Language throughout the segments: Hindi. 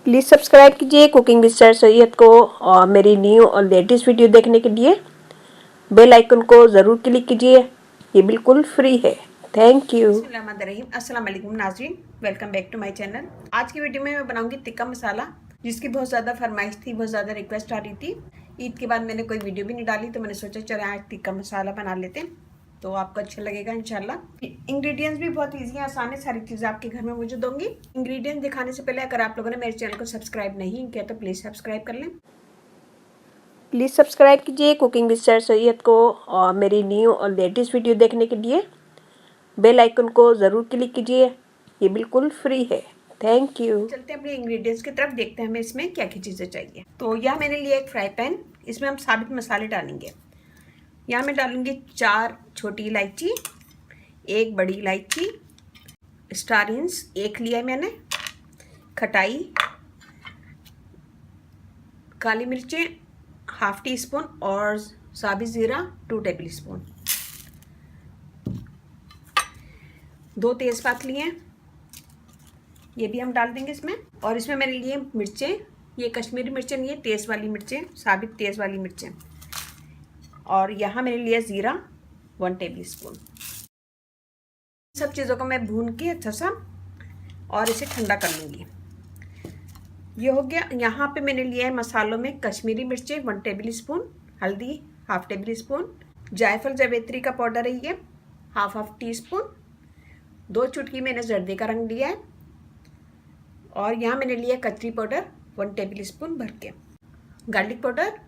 प्लीज़ सब्सक्राइब कीजिए कुकिंग विद सर सैयद को और मेरी न्यू और लेटेस्ट वीडियो देखने के लिए बेल आइकन को ज़रूर क्लिक कीजिए। ये बिल्कुल फ्री है। Thank you. अस्सलाम वालेकुम नाज़रीन, welcome back to my channel. आज की वीडियो में मैं बनाऊंगी टिक्का मसाला, जिसकी बहुत ज़्यादा फरमाइश थी, बहुत ज़्यादा रिक्वेस्ट आ रही थी। ईद के बाद मैंने कोई वीडियो भी नहीं डाली, तो मैंने सोचा चले आज टिक्का मसाला बना लेते हैं, तो आपको अच्छा लगेगा इंशाल्लाह। इंग्रेडिएंट्स भी बहुत ईजी आसान है, सारी चीज़ें आपके घर में मौजूद होंगी। इंग्रेडिएंट्स दिखाने से पहले अगर आप लोगों ने मेरे चैनल को सब्सक्राइब नहीं किया तो प्लीज़ सब्सक्राइब कर लें। प्लीज़ सब्सक्राइब कीजिए कुकिंग विद सर सैयद को और मेरी न्यू और लेटेस्ट वीडियो देखने के लिए बेल आइकन को ज़रूर क्लिक कीजिए। ये बिल्कुल फ्री है। Thank you. चलते हैं अपने इंग्रेडिएंट्स की तरफ, देखते हैं हमें इसमें क्या क्या चीज़ें चाहिए। तो यहाँ मैंने लिया एक फ्राई पैन, इसमें हम साबित मसाले डालेंगे। यहाँ मैं डालूंगी 4 छोटी इलायची, 1 बड़ी इलायची, स्टार एनिस 1 लिया है मैंने, खटाई, काली मिर्चें ½ टी स्पून और साबित ज़ीरा 2 टेबल स्पून, 2 तेज़पात लिए हैं, ये भी हम डाल देंगे इसमें। और इसमें मैंने लिए मिर्चें, ये कश्मीरी मिर्चें नहीं है, तेज़ वाली मिर्चें, साबित तेज़ वाली मिर्चें। और यहाँ मैंने लिया ज़ीरा 1 टेबल स्पून। सब चीज़ों को मैं भून के अच्छा सा और इसे ठंडा कर लूँगी। ये हो गया। यहाँ पे मैंने लिया है मसालों में कश्मीरी मिर्चें 1 टेबल स्पून, हल्दी ½ टेबल स्पून, जायफल जावित्री का पाउडर है ये ½ टी स्पून, 2 चुटकी मैंने जर्दे का रंग लिया है, और यहाँ मैंने लिया कचरी पाउडर 1 टेबल स्पून भर के, गार्लिक पाउडर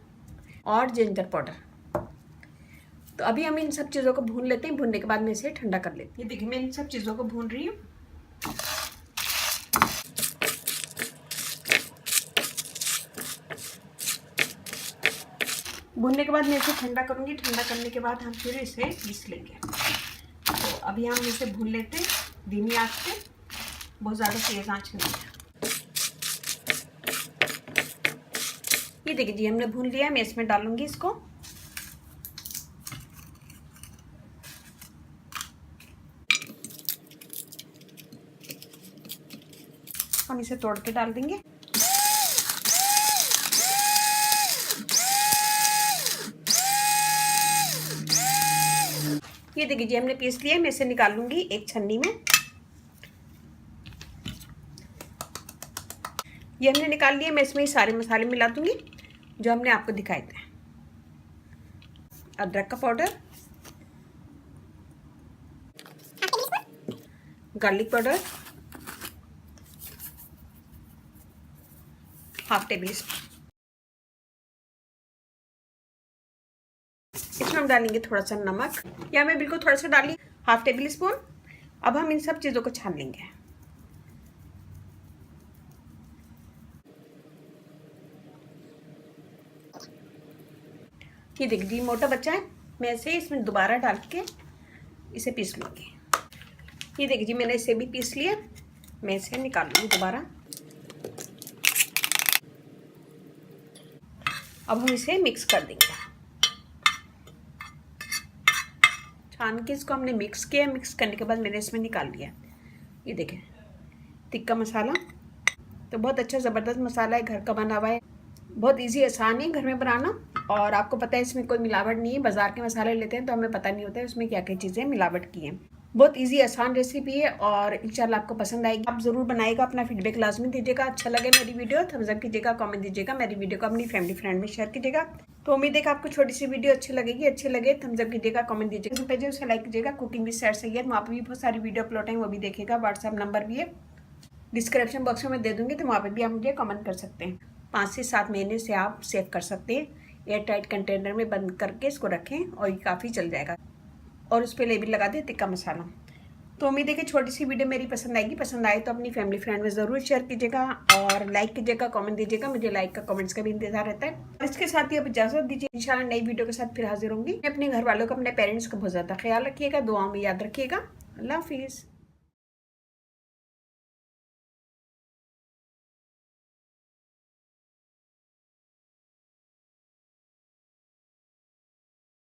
और जिंजर पाउडर। तो अभी हम इन सब चीज़ों को भून लेते हैं, भूनने के बाद मैं इसे ठंडा कर लेती हूँ। ये देखिए मैं इन सब चीज़ों को भून रही हूँ। भूनने के बाद मैं इसे ठंडा करूँगी, ठंडा करने के बाद हम फिर इसे पीस लेंगे। तो अभी हम इसे भून लेते हैं धीमी आंच पे, बहुत ज़्यादा तेज़ आंच नहीं है। ये देखिए जी हमने भून लिया है, मैं इसमें डालूंगी इसको। हम इसे तोड़ के डाल देंगे। ये देखिए जी हमने पीस लिया है, मैं इसे निकाल लूंगी एक छन्नी में। ये हमने निकाल लिया, मैं इसमें सारे मसाले मिला दूंगी जो हमने आपको दिखाए थे। अदरक का powder, garlic powder ½ table spoon, इसमें हम डालेंगे थोड़ा सा नमक, या मैं बिल्कुल थोड़ा सा डाली ½ टेबल स्पून। अब हम इन सब चीज़ों को छान लेंगे। ये देखिए जी मोटा बच्चा है, मैं इसे इसमें दोबारा डाल के इसे पीस लूँगी। ये देखिए जी मैंने इसे भी पीस लिया, मैं इसे निकाल लूँगी दोबारा। अब हम इसे मिक्स कर देंगे। छान के इसको हमने मिक्स किया, मिक्स करने के बाद मैंने इसमें निकाल लिया। ये देखें टिक्का मसाला, तो बहुत अच्छा ज़बरदस्त मसाला है, घर का बना हुआ है, बहुत इजी आसान है घर में बनाना। और आपको पता है इसमें कोई मिलावट नहीं है। बाज़ार के मसाले लेते हैं तो हमें पता नहीं होता है उसमें क्या क्या चीज़ें मिलावट की हैं। बहुत इजी आसान रेसिपी है और इंशाल्लाह आपको पसंद आएगी। आप ज़रूर बनाइएगा, अपना फीडबैक लाजमी दीजिएगा। अच्छा लगे मेरी वीडियो थम्स अप कीजिएगा, कमेंट दीजिएगा, मेरी वीडियो को अपनी फैमिली फ्रेंड में शेयर कीजिएगा। तो उम्मीद है कि आपको छोटी सी वीडियो अच्छी लगेगी। अच्छे लगे थम्स अप कीजिएगा, कमेंट दीजिएगा, पेज उसे लाइक कीजिएगा। कुकिंग विद सर सैयद, वहाँ पर भी बहुत सारी वीडियो अपलोड हैं, वो भी देखिएगा। व्हाट्सअप नंबर भी है, डिस्क्रिप्शन बॉक्स में मैं दे दूँगी, तो वहाँ पर भी आप मुझे कमेंट कर सकते हैं। 5 से 7 महीने से आप सेव कर सकते हैं। एयर टाइट कंटेनर में बंद करके इसको रखें और ये काफ़ी चल जाएगा। और उस पर लेबल लगा दें टिक्का मसाला। तो उम्मीद है कि छोटी सी वीडियो मेरी पसंद आएगी। पसंद आए तो अपनी फैमिली फ्रेंड में ज़रूर शेयर कीजिएगा और लाइक कीजिएगा, कमेंट दीजिएगा। मुझे लाइक का कमेंट्स का भी इंतजार रहता है। और इसके साथ ही अब इजाज़त दीजिए, इंशाल्लाह नई वीडियो के साथ फिर हाजिर होंगी। अपने घर वालों को, अपने पेरेंट्स का बहुत ज़्यादा ख्याल रखिएगा, दुआओं में याद रखिएगा। अल्लाह हाफिज़।